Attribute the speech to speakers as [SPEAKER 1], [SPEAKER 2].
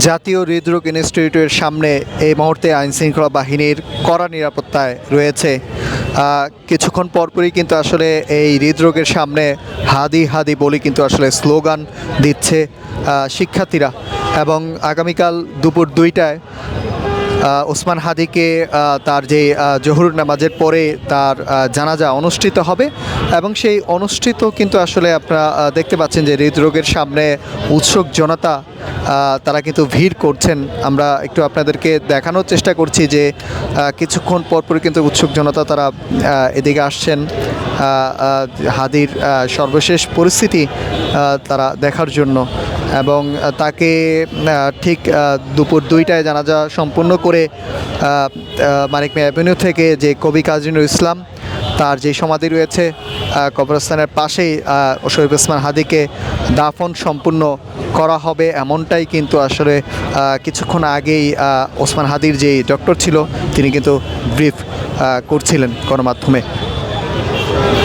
[SPEAKER 1] জাতীয় হৃদরোগ ইনস্টিটিউটের সামনে এই মুহূর্তে আইনশৃঙ্খলা বাহিনীর কড়া নিরাপত্তায় রয়েছে। কিছুক্ষণ পরপরই কিন্তু আসলে এই হৃদরোগের সামনে হাদি হাদি বলে কিন্তু আসলে স্লোগান দিচ্ছে শিক্ষার্থীরা, এবং আগামীকাল দুপুর 2টায় ওসমান হাদিকে তার যে জোহর নামাজের পরে তার জানাজা অনুষ্ঠিত হবে, এবং সেই অনুষ্ঠিত কিন্তু আসলে আপনারা দেখতে পাচ্ছেন যে হৃদরোগের সামনে উৎসুক জনতা তারা কিন্তু ভিড় করছেন। আমরা একটু আপনাদেরকে দেখানোর চেষ্টা করছি যে কিছুক্ষণ পরপরই কিন্তু উৎসুক জনতা তারা এদিকে আসছেন হাদির সর্বশেষ পরিস্থিতি তারা দেখার জন্য, এবং তাকে ঠিক দুপুর 2টায় জানাজা সম্পূর্ণ করে মানিক মিয়া অ্যাভিনিউ থেকে যে কবি কাজী নজরুল ইসলাম তার যে সমাধি রয়েছে কবরস্থানের পাশেই শরীফ ওসমান হাদিকে দাফন সম্পূর্ণ করা হবে, এমনটাই কিন্তু আসলে কিছুক্ষণ আগেই ওসমান হাদির যেই ডক্টর ছিল তিনি কিন্তু ব্রিফ করছিলেন গণমাধ্যমে।